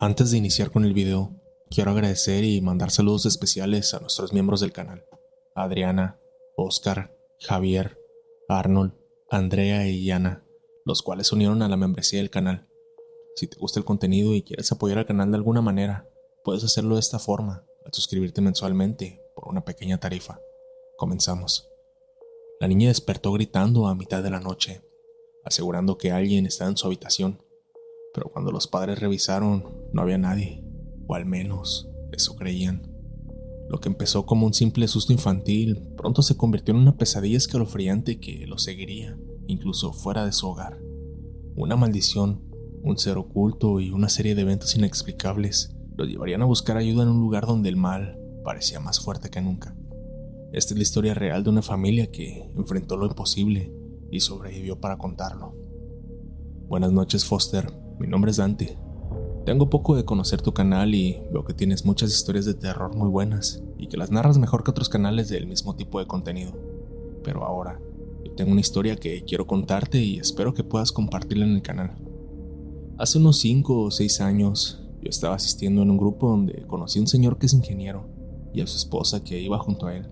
Antes de iniciar con el video, quiero agradecer y mandar saludos especiales a nuestros miembros del canal: Adriana, Oscar, Javier, Arnold, Andrea y Yana, los cuales se unieron a la membresía del canal. Si te gusta el contenido y quieres apoyar al canal de alguna manera, puedes hacerlo de esta forma, al suscribirte mensualmente por una pequeña tarifa. Comenzamos. La niña despertó gritando a mitad de la noche, asegurando que alguien estaba en su habitación. Pero cuando los padres revisaron, no había nadie, o al menos eso creían. Lo que empezó como un simple susto infantil, pronto se convirtió en una pesadilla escalofriante que lo seguiría, incluso fuera de su hogar. Una maldición, un ser oculto y una serie de eventos inexplicables los llevarían a buscar ayuda en un lugar donde el mal parecía más fuerte que nunca. Esta es la historia real de una familia que enfrentó lo imposible y sobrevivió para contarlo. Buenas noches, Foster. Mi nombre es Dante. Tengo poco de conocer tu canal y veo que tienes muchas historias de terror muy buenas y que las narras mejor que otros canales del mismo tipo de contenido. Pero ahora, yo tengo una historia que quiero contarte y espero que puedas compartirla en el canal. Hace unos 5 o 6 años, yo estaba asistiendo en un grupo donde conocí a un señor que es ingeniero y a su esposa que iba junto a él.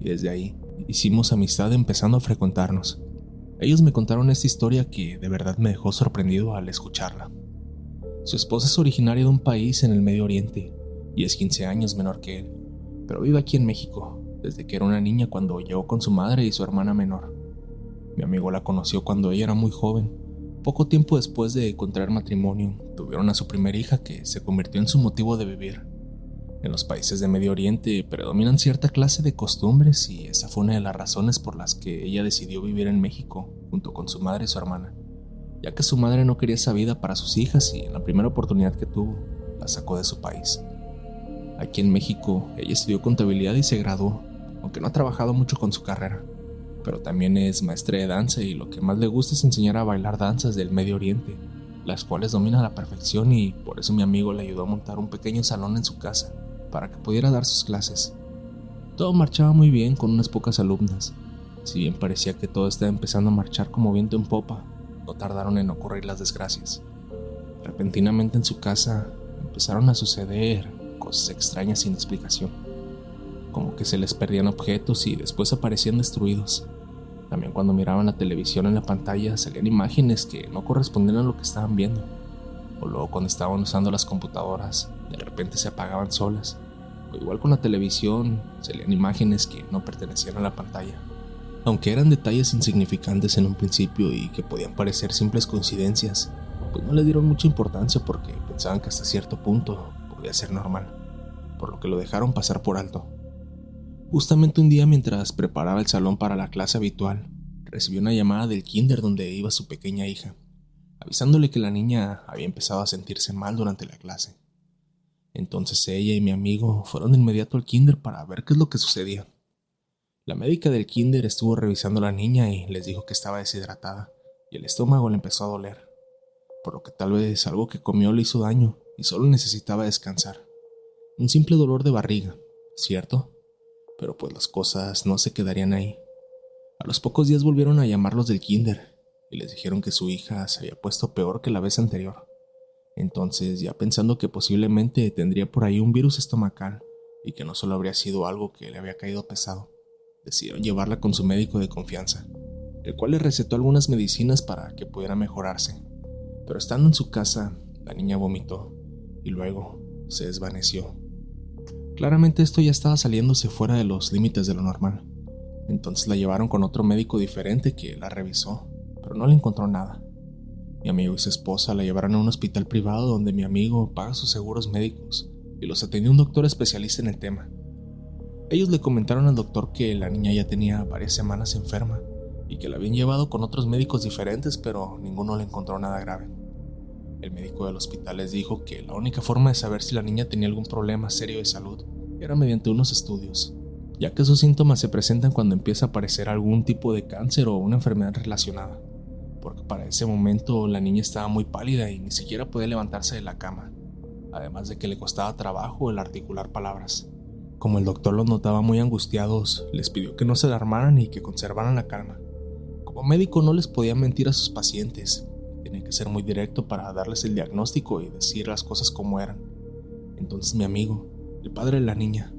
Y desde ahí, hicimos amistad empezando a frecuentarnos. Ellos me contaron esta historia que de verdad me dejó sorprendido al escucharla. Su esposa es originaria de un país en el Medio Oriente y es 15 años menor que él, pero vive aquí en México desde que era una niña cuando llegó con su madre y su hermana menor. Mi amigo la conoció cuando ella era muy joven. Poco tiempo después de contraer matrimonio, tuvieron a su primera hija que se convirtió en su motivo de vivir. En los países de Medio Oriente predominan cierta clase de costumbres y esa fue una de las razones por las que ella decidió vivir en México junto con su madre y su hermana, ya que su madre no quería esa vida para sus hijas y en la primera oportunidad que tuvo, la sacó de su país. Aquí en México, ella estudió contabilidad y se graduó, aunque no ha trabajado mucho con su carrera, pero también es maestra de danza y lo que más le gusta es enseñar a bailar danzas del Medio Oriente, las cuales domina a la perfección y por eso mi amigo le ayudó a montar un pequeño salón en su casa para que pudiera dar sus clases. Todo marchaba muy bien con unas pocas alumnas. Si bien parecía que todo estaba empezando a marchar como viento en popa, no tardaron en ocurrir las desgracias. Repentinamente en su casa empezaron a suceder cosas extrañas sin explicación, como que se les perdían objetos y después aparecían destruidos. También cuando miraban la televisión en la pantalla salían imágenes que no correspondían a lo que estaban viendo, o luego cuando estaban usando las computadoras de repente se apagaban solas, o igual con la televisión salían imágenes que no pertenecían a la pantalla. Aunque eran detalles insignificantes en un principio y que podían parecer simples coincidencias, pues no le dieron mucha importancia porque pensaban que hasta cierto punto podía ser normal, por lo que lo dejaron pasar por alto. Justamente un día mientras preparaba el salón para la clase habitual, recibió una llamada del kinder donde iba su pequeña hija, avisándole que la niña había empezado a sentirse mal durante la clase. Entonces ella y mi amigo fueron de inmediato al kinder para ver qué es lo que sucedía. La médica del kinder estuvo revisando a la niña y les dijo que estaba deshidratada y el estómago le empezó a doler, por lo que tal vez algo que comió le hizo daño y solo necesitaba descansar. Un simple dolor de barriga, ¿cierto? Pero pues las cosas no se quedarían ahí. A los pocos días volvieron a llamarlos del kinder y les dijeron que su hija se había puesto peor que la vez anterior. Entonces, ya pensando que posiblemente tendría por ahí un virus estomacal y que no solo habría sido algo que le había caído pesado, decidieron llevarla con su médico de confianza, el cual le recetó algunas medicinas para que pudiera mejorarse. Pero estando en su casa, la niña vomitó y luego se desvaneció. Claramente esto ya estaba saliéndose fuera de los límites de lo normal. Entonces la llevaron con otro médico diferente que la revisó, pero no le encontró nada. Mi amigo y su esposa la llevaron a un hospital privado donde mi amigo paga sus seguros médicos y los atendió un doctor especialista en el tema. Ellos le comentaron al doctor que la niña ya tenía varias semanas enferma y que la habían llevado con otros médicos diferentes, pero ninguno le encontró nada grave. El médico del hospital les dijo que la única forma de saber si la niña tenía algún problema serio de salud era mediante unos estudios, ya que esos síntomas se presentan cuando empieza a aparecer algún tipo de cáncer o una enfermedad relacionada, porque para ese momento la niña estaba muy pálida y ni siquiera podía levantarse de la cama, además de que le costaba trabajo el articular palabras. Como el doctor los notaba muy angustiados, les pidió que no se alarmaran y que conservaran la calma. Como médico no les podía mentir a sus pacientes, Tenía que ser muy directo para darles el diagnóstico y decir las cosas como eran. Entonces mi amigo, el padre de la niña,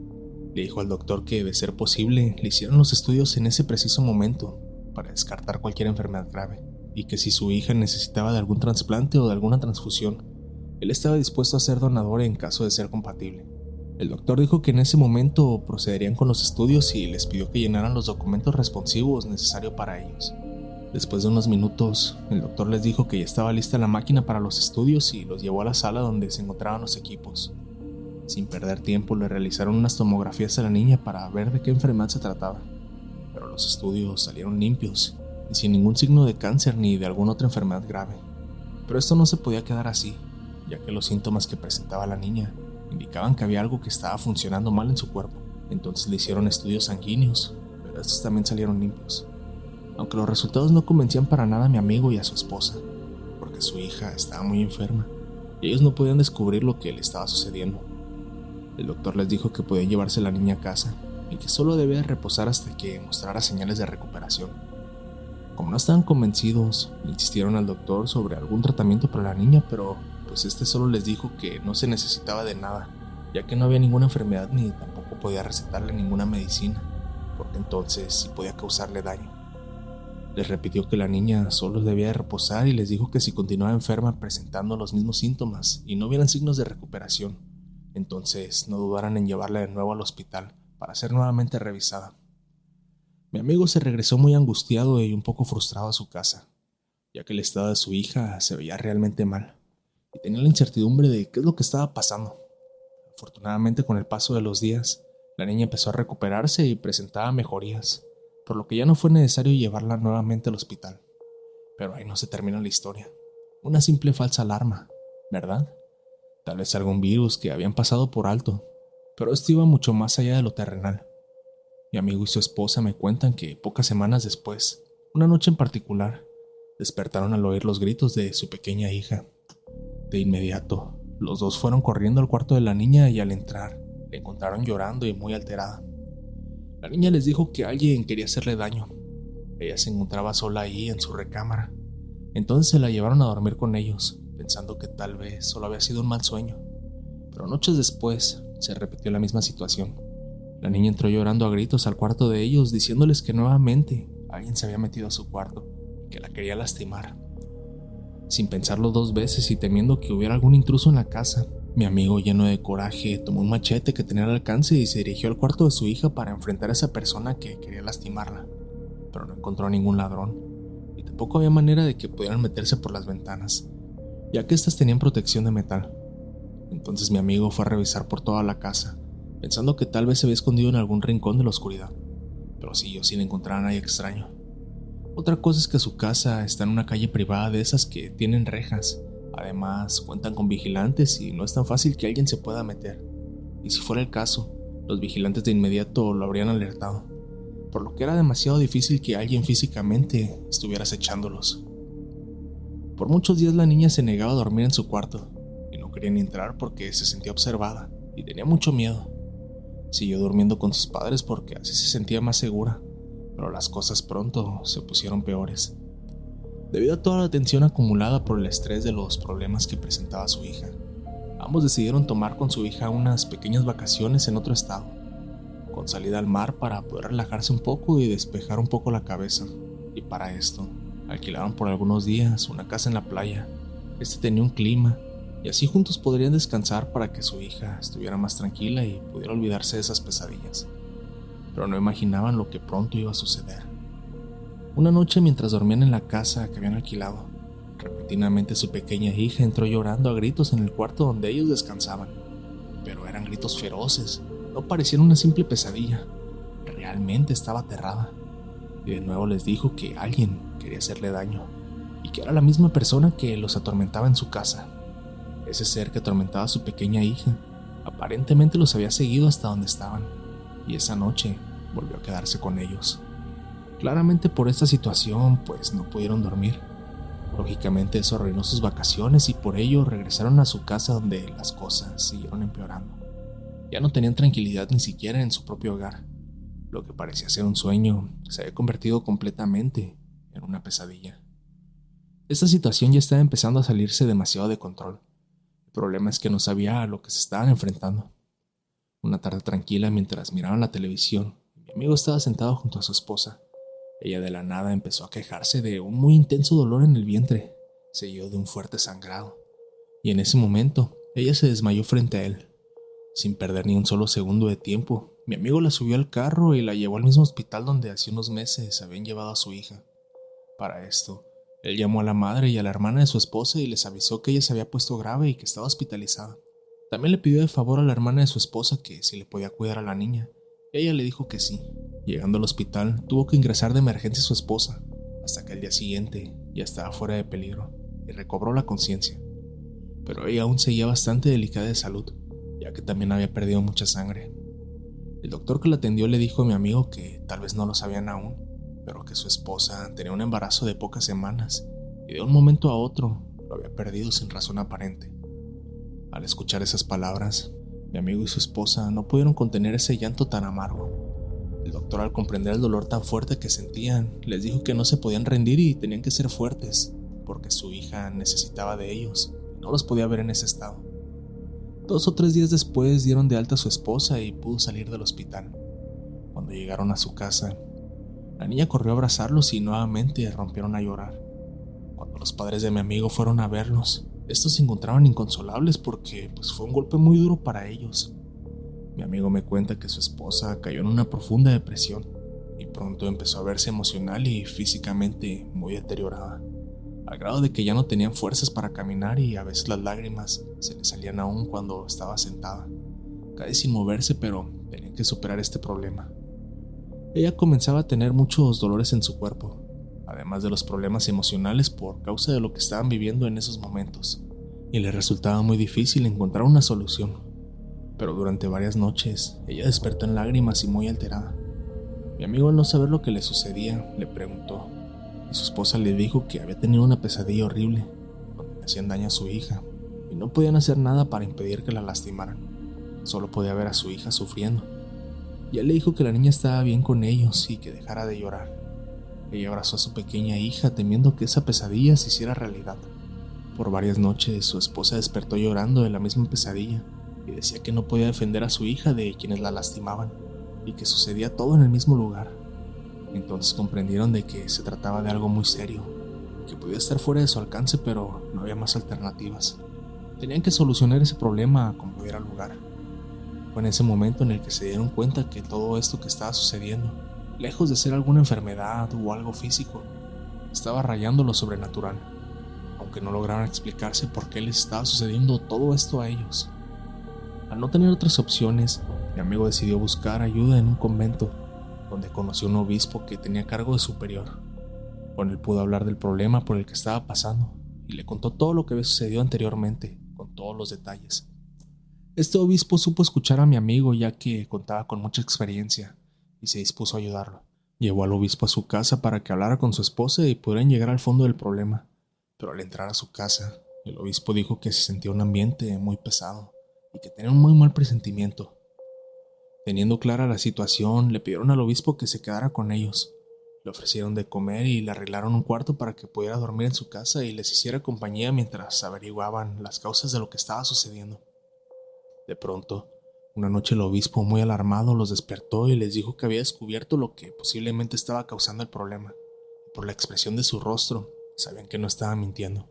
le dijo al doctor que, de ser posible, le hicieran los estudios en ese preciso momento para descartar cualquier enfermedad grave, y que si su hija necesitaba de algún trasplante o de alguna transfusión, él estaba dispuesto a ser donador en caso de ser compatible. El doctor dijo que en ese momento procederían con los estudios y les pidió que llenaran los documentos responsivos necesarios para ellos. Después de unos minutos, el doctor les dijo que ya estaba lista la máquina para los estudios y los llevó a la sala donde se encontraban los equipos. Sin perder tiempo, le realizaron unas tomografías a la niña para ver de qué enfermedad se trataba, pero los estudios salieron limpios y sin ningún signo de cáncer ni de alguna otra enfermedad grave. Pero esto no se podía quedar así, ya que los síntomas que presentaba la niña indicaban que había algo que estaba funcionando mal en su cuerpo. Entonces le hicieron estudios sanguíneos, pero estos también salieron limpios, aunque los resultados no convencían para nada a mi amigo y a su esposa, porque su hija estaba muy enferma y ellos no podían descubrir lo que le estaba sucediendo. El doctor les dijo que podían llevarse a la niña a casa y que solo debía reposar hasta que mostrara señales de recuperación. Como no estaban convencidos, le insistieron al doctor sobre algún tratamiento para la niña, pero pues este solo les dijo que no se necesitaba de nada, ya que no había ninguna enfermedad ni tampoco podía recetarle ninguna medicina, porque entonces sí podía causarle daño. Les repitió que la niña solo debía de reposar y les dijo que si continuaba enferma presentando los mismos síntomas y no hubieran signos de recuperación, entonces no dudaran en llevarla de nuevo al hospital para ser nuevamente revisada. Mi amigo se regresó muy angustiado y un poco frustrado a su casa, ya que el estado de su hija se veía realmente mal y tenía la incertidumbre de qué es lo que estaba pasando. Afortunadamente, con el paso de los días, la niña empezó a recuperarse y presentaba mejorías, por lo que ya no fue necesario llevarla nuevamente al hospital. Pero ahí no se termina la historia. Una simple falsa alarma, ¿verdad? Tal vez algún virus que habían pasado por alto, pero esto iba mucho más allá de lo terrenal. Mi amigo y su esposa me cuentan que pocas semanas después, una noche en particular, despertaron al oír los gritos de su pequeña hija. De inmediato, los dos fueron corriendo al cuarto de la niña y al entrar, la encontraron llorando y muy alterada. La niña les dijo que alguien quería hacerle daño. Ella se encontraba sola ahí en su recámara. Entonces se la llevaron a dormir con ellos, pensando que tal vez solo había sido un mal sueño. Pero noches después se repitió la misma situación. La niña entró llorando a gritos al cuarto de ellos, diciéndoles que nuevamente alguien se había metido a su cuarto y que la quería lastimar. Sin pensarlo dos veces y temiendo que hubiera algún intruso en la casa, mi amigo, lleno de coraje, tomó un machete que tenía al alcance y se dirigió al cuarto de su hija para enfrentar a esa persona que quería lastimarla, pero no encontró a ningún ladrón y tampoco había manera de que pudieran meterse por las ventanas, ya que estas tenían protección de metal. Entonces mi amigo fue a revisar por toda la casa, pensando que tal vez se había escondido en algún rincón de la oscuridad, pero siguió sin encontrar a nadie extraño. Otra cosa es que su casa está en una calle privada de esas que tienen rejas. Además, cuentan con vigilantes y no es tan fácil que alguien se pueda meter. Y si fuera el caso, los vigilantes de inmediato lo habrían alertado, por lo que era demasiado difícil que alguien físicamente estuviera acechándolos. Por muchos días la niña se negaba a dormir en su cuarto y no quería ni entrar porque se sentía observada y tenía mucho miedo. Siguió durmiendo con sus padres porque así se sentía más segura, pero las cosas pronto se pusieron peores. Debido a toda la tensión acumulada por el estrés de los problemas que presentaba su hija, ambos decidieron tomar con su hija unas pequeñas vacaciones en otro estado, con salida al mar para poder relajarse un poco y despejar un poco la cabeza. Y para esto, alquilaron por algunos días una casa en la playa. Este tenía un clima, y así juntos podrían descansar para que su hija estuviera más tranquila y pudiera olvidarse de esas pesadillas. Pero no imaginaban lo que pronto iba a suceder. Una noche, mientras dormían en la casa que habían alquilado, repentinamente su pequeña hija entró llorando a gritos en el cuarto donde ellos descansaban. Pero eran gritos feroces, no parecían una simple pesadilla. Realmente estaba aterrada. Y de nuevo les dijo que alguien quería hacerle daño, y que era la misma persona que los atormentaba en su casa. Ese ser que atormentaba a su pequeña hija, aparentemente los había seguido hasta donde estaban, y esa noche volvió a quedarse con ellos. Claramente por esta situación, pues no pudieron dormir. Lógicamente eso arruinó sus vacaciones y por ello regresaron a su casa donde las cosas siguieron empeorando. Ya no tenían tranquilidad ni siquiera en su propio hogar. Lo que parecía ser un sueño se había convertido completamente en una pesadilla. Esta situación ya estaba empezando a salirse demasiado de control. El problema es que no sabía a lo que se estaban enfrentando. Una tarde tranquila, mientras miraban la televisión, mi amigo estaba sentado junto a su esposa. Ella de la nada empezó a quejarse de un muy intenso dolor en el vientre, seguido de un fuerte sangrado. Y en ese momento, ella se desmayó frente a él. Sin perder ni un solo segundo de tiempo, mi amigo la subió al carro y la llevó al mismo hospital donde hace unos meses habían llevado a su hija. Para esto, él llamó a la madre y a la hermana de su esposa y les avisó que ella se había puesto grave y que estaba hospitalizada. También le pidió de favor a la hermana de su esposa que si le podía cuidar a la niña. Ella le dijo que sí. Llegando al hospital, tuvo que ingresar de emergencia a su esposa, hasta que al día siguiente ya estaba fuera de peligro y recobró la conciencia. Pero ella aún seguía bastante delicada de salud, ya que también había perdido mucha sangre. El doctor que la atendió le dijo a mi amigo que tal vez no lo sabían aún, pero que su esposa tenía un embarazo de pocas semanas y de un momento a otro lo había perdido sin razón aparente. Al escuchar esas palabras, mi amigo y su esposa no pudieron contener ese llanto tan amargo. El doctor, al comprender el dolor tan fuerte que sentían, les dijo que no se podían rendir y tenían que ser fuertes, porque su hija necesitaba de ellos y no los podía ver en ese estado. 2 o 3 días después dieron de alta a su esposa y pudo salir del hospital. Cuando llegaron a su casa, la niña corrió a abrazarlos y nuevamente rompieron a llorar. Cuando los padres de mi amigo fueron a verlos, estos se encontraban inconsolables porque fue un golpe muy duro para ellos. Mi amigo me cuenta que su esposa cayó en una profunda depresión y pronto empezó a verse emocional y físicamente muy deteriorada, al grado de que ya no tenían fuerzas para caminar y a veces las lágrimas se le salían aún cuando estaba sentada, casi sin moverse, pero tenían que superar este problema. Ella comenzaba a tener muchos dolores en su cuerpo, además de los problemas emocionales por causa de lo que estaban viviendo en esos momentos, y le resultaba muy difícil encontrar una solución. Pero durante varias noches, ella despertó en lágrimas y muy alterada. Mi amigo, al no saber lo que le sucedía, le preguntó, y su esposa le dijo que había tenido una pesadilla horrible, donde le hacían daño a su hija, y no podían hacer nada para impedir que la lastimaran. Solo podía ver a su hija sufriendo. Y él le dijo que la niña estaba bien con ellos y que dejara de llorar. Ella abrazó a su pequeña hija temiendo que esa pesadilla se hiciera realidad. Por varias noches, su esposa despertó llorando de la misma pesadilla, y decía que no podía defender a su hija de quienes la lastimaban, y que sucedía todo en el mismo lugar. Entonces comprendieron de que se trataba de algo muy serio, que podía estar fuera de su alcance, pero no había más alternativas. Tenían que solucionar ese problema como diera lugar. Fue en ese momento en el que se dieron cuenta que todo esto que estaba sucediendo, lejos de ser alguna enfermedad o algo físico, estaba rayando lo sobrenatural, aunque no lograron explicarse por qué les estaba sucediendo todo esto a ellos. Al no tener otras opciones, mi amigo decidió buscar ayuda en un convento, donde conoció a un obispo que tenía cargo de superior. Con él pudo hablar del problema por el que estaba pasando, y le contó todo lo que había sucedido anteriormente, con todos los detalles. Este obispo supo escuchar a mi amigo ya que contaba con mucha experiencia, y se dispuso a ayudarlo. Llevó al obispo a su casa para que hablara con su esposa y pudieran llegar al fondo del problema. Pero al entrar a su casa, el obispo dijo que se sentía un ambiente muy pesado y que tenía un muy mal presentimiento. Teniendo clara la situación, le pidieron al obispo que se quedara con ellos. Le ofrecieron de comer y le arreglaron un cuarto para que pudiera dormir en su casa y les hiciera compañía mientras averiguaban las causas de lo que estaba sucediendo. De pronto, una noche el obispo, muy alarmado, los despertó y les dijo que había descubierto lo que posiblemente estaba causando el problema. Por la expresión de su rostro, sabían que no estaba mintiendo.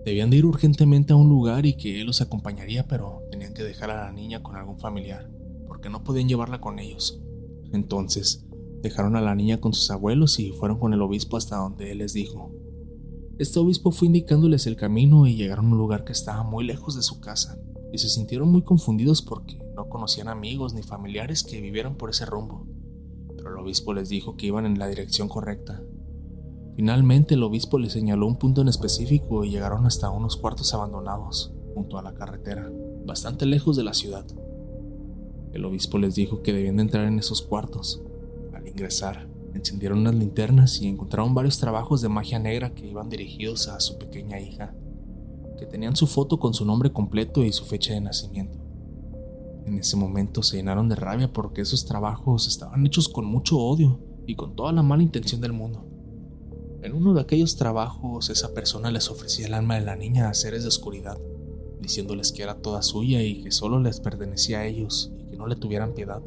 Debían de ir urgentemente a un lugar y que él los acompañaría, pero tenían que dejar a la niña con algún familiar, porque no podían llevarla con ellos. Entonces, dejaron a la niña con sus abuelos y fueron con el obispo hasta donde él les dijo. Este obispo fue indicándoles el camino y llegaron a un lugar que estaba muy lejos de su casa, y se sintieron muy confundidos porque no conocían amigos ni familiares que vivieran por ese rumbo, pero el obispo les dijo que iban en la dirección correcta. Finalmente el obispo les señaló un punto en específico y llegaron hasta unos cuartos abandonados, junto a la carretera, bastante lejos de la ciudad. El obispo les dijo que debían de entrar en esos cuartos. Al ingresar, encendieron unas linternas y encontraron varios trabajos de magia negra que iban dirigidos a su pequeña hija, que tenían su foto con su nombre completo y su fecha de nacimiento. En ese momento se llenaron de rabia porque esos trabajos estaban hechos con mucho odio y con toda la mala intención del mundo. En uno de aquellos trabajos, esa persona les ofrecía el alma de la niña a seres de oscuridad, diciéndoles que era toda suya y que solo les pertenecía a ellos y que no le tuvieran piedad.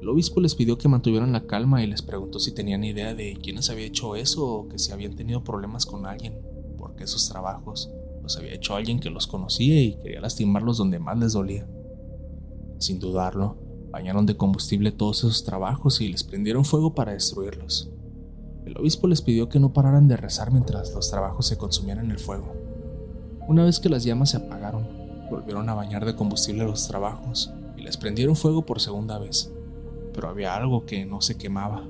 El obispo les pidió que mantuvieran la calma y les preguntó si tenían idea de quiénes había hecho eso o que si habían tenido problemas con alguien, porque esos trabajos los había hecho alguien que los conocía y quería lastimarlos donde más les dolía. Sin dudarlo, bañaron de combustible todos esos trabajos y les prendieron fuego para destruirlos. El obispo les pidió que no pararan de rezar mientras los trabajos se consumían en el fuego. Una vez que las llamas se apagaron, volvieron a bañar de combustible los trabajos y les prendieron fuego por segunda vez, pero había algo que no se quemaba.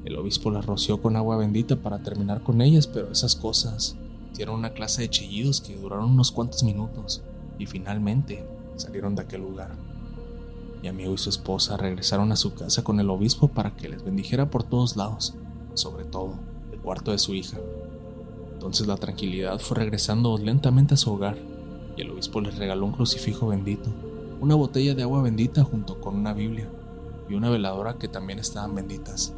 El obispo las roció con agua bendita para terminar con ellas, pero esas cosas hicieron una clase de chillidos que duraron unos cuantos minutos y finalmente salieron de aquel lugar. Mi amigo y su esposa regresaron a su casa con el obispo para que les bendijera por todos lados, sobre todo el cuarto de su hija. Entonces la tranquilidad fue regresando lentamente a su hogar y el obispo les regaló un crucifijo bendito, una botella de agua bendita junto con una Biblia y una veladora que también estaban benditas.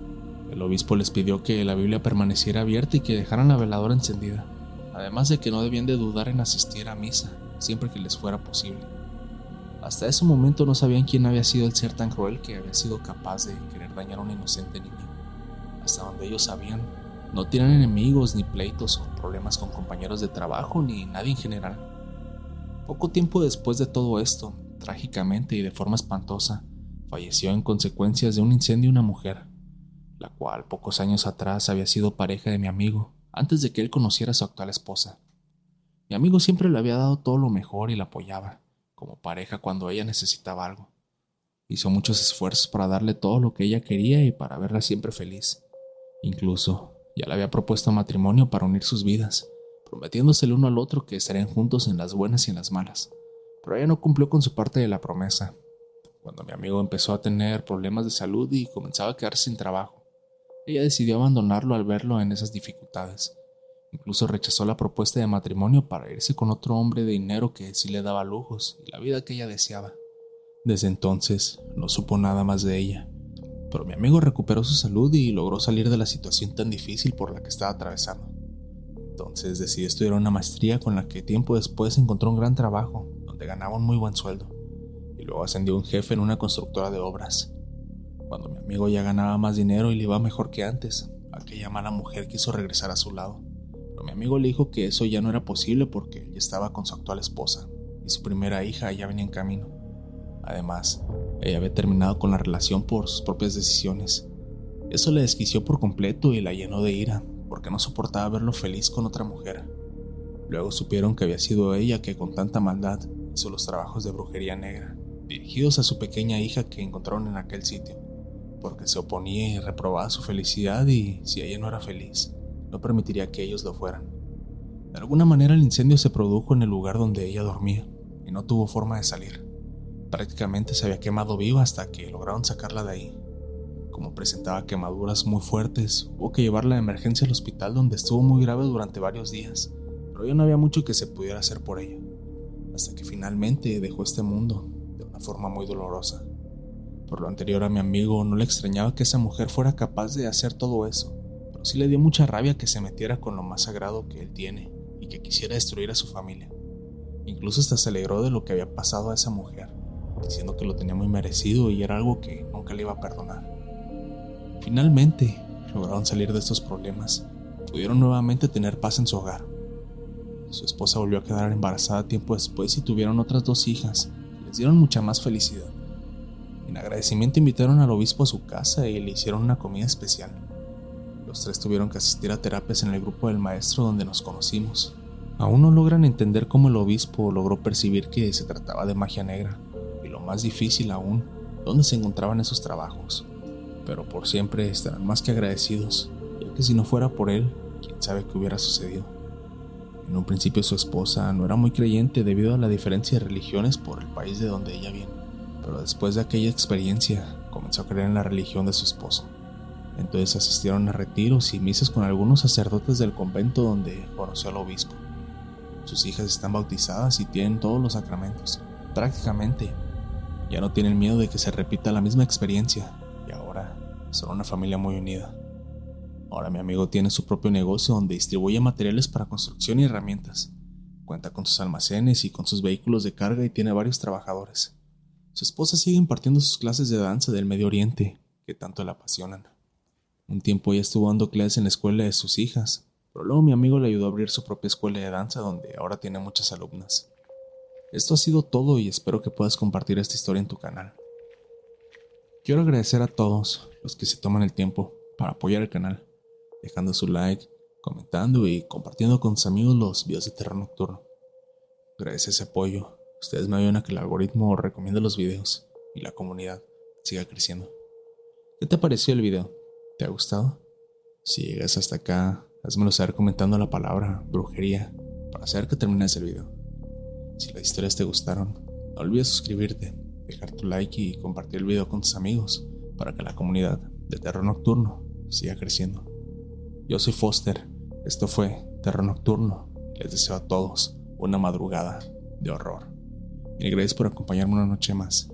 El obispo les pidió que la Biblia permaneciera abierta y que dejaran la veladora encendida, además de que no debían de dudar en asistir a misa siempre que les fuera posible. Hasta ese momento no sabían quién había sido el ser tan cruel que había sido capaz de querer dañar a una inocente niña. Hasta donde ellos sabían, no tenían enemigos, ni pleitos o problemas con compañeros de trabajo, ni nadie en general. Poco tiempo después de todo esto, trágicamente y de forma espantosa, falleció en consecuencias de un incendio una mujer, la cual pocos años atrás había sido pareja de mi amigo, antes de que él conociera a su actual esposa. Mi amigo siempre le había dado todo lo mejor y la apoyaba, como pareja cuando ella necesitaba algo. Hizo muchos esfuerzos para darle todo lo que ella quería y para verla siempre feliz. Incluso ya le había propuesto matrimonio para unir sus vidas, prometiéndose el uno al otro que estarían juntos en las buenas y en las malas. Pero ella no cumplió con su parte de la promesa. Cuando mi amigo empezó a tener problemas de salud y comenzaba a quedarse sin trabajo, ella decidió abandonarlo al verlo en esas dificultades. Incluso rechazó la propuesta de matrimonio para irse con otro hombre de dinero que sí le daba lujos y la vida que ella deseaba. Desde entonces no supo nada más de ella, pero mi amigo recuperó su salud y logró salir de la situación tan difícil por la que estaba atravesando. Entonces decidió estudiar una maestría con la que tiempo después encontró un gran trabajo, donde ganaba un muy buen sueldo, y luego ascendió a un jefe en una constructora de obras. Cuando mi amigo ya ganaba más dinero y le iba mejor que antes, aquella mala mujer quiso regresar a su lado, pero mi amigo le dijo que eso ya no era posible porque ya estaba con su actual esposa, y su primera hija ya venía en camino. Además, ella había terminado con la relación por sus propias decisiones. Eso le desquició por completo y la llenó de ira, porque no soportaba verlo feliz con otra mujer. Luego supieron que había sido ella que con tanta maldad hizo los trabajos de brujería negra, dirigidos a su pequeña hija que encontraron en aquel sitio, porque se oponía y reprobaba su felicidad y, si ella no era feliz, no permitiría que ellos lo fueran. De alguna manera el incendio se produjo en el lugar donde ella dormía y no tuvo forma de salir. Prácticamente se había quemado viva hasta que lograron sacarla de ahí. Como presentaba quemaduras muy fuertes, hubo que llevarla de emergencia al hospital donde estuvo muy grave durante varios días, pero ya no había mucho que se pudiera hacer por ella, hasta que finalmente dejó este mundo de una forma muy dolorosa. Por lo anterior a mi amigo no le extrañaba que esa mujer fuera capaz de hacer todo eso, pero sí le dio mucha rabia que se metiera con lo más sagrado que él tiene y que quisiera destruir a su familia. Incluso hasta se alegró de lo que había pasado a esa mujer, diciendo que lo tenía muy merecido y era algo que nunca le iba a perdonar. Finalmente, lograron salir de estos problemas. Pudieron nuevamente tener paz en su hogar. Su esposa volvió a quedar embarazada tiempo después y tuvieron otras 2 hijas, que les dieron mucha más felicidad. En agradecimiento invitaron al obispo a su casa y le hicieron una comida especial. Los 3 tuvieron que asistir a terapias en el grupo del maestro donde nos conocimos. Aún no logran entender cómo el obispo logró percibir que se trataba de magia negra, y lo más difícil aún, dónde se encontraban esos trabajos. Pero por siempre estarán más que agradecidos, ya que si no fuera por él, quién sabe qué hubiera sucedido. En un principio su esposa no era muy creyente debido a la diferencia de religiones por el país de donde ella viene, pero después de aquella experiencia comenzó a creer en la religión de su esposo. Entonces asistieron a retiros y misas con algunos sacerdotes del convento donde conoció al obispo. Sus hijas están bautizadas y tienen todos los sacramentos. Prácticamente ya no tienen miedo de que se repita la misma experiencia y ahora son una familia muy unida. Ahora mi amigo tiene su propio negocio donde distribuye materiales para construcción y herramientas. Cuenta con sus almacenes y con sus vehículos de carga y tiene varios trabajadores. Su esposa sigue impartiendo sus clases de danza del Medio Oriente, que tanto le apasionan. Un tiempo ella estuvo dando clases en la escuela de sus hijas, pero luego mi amigo le ayudó a abrir su propia escuela de danza donde ahora tiene muchas alumnas. Esto ha sido todo y espero que puedas compartir esta historia en tu canal. Quiero agradecer a todos los que se toman el tiempo para apoyar el canal, dejando su like, comentando y compartiendo con sus amigos los videos de terror nocturno. Gracias a ese apoyo, ustedes me ayudan a que el algoritmo recomiende los videos y la comunidad siga creciendo. ¿Qué te pareció el video? ¿Te ha gustado? Si llegas hasta acá, házmelo saber comentando la palabra brujería para saber que terminas el video. Si las historias te gustaron, no olvides suscribirte, dejar tu like y compartir el video con tus amigos para que la comunidad de terror nocturno siga creciendo. Yo soy Foster, esto fue Terror Nocturno. Les deseo a todos una madrugada de horror. Y gracias por acompañarme una noche más.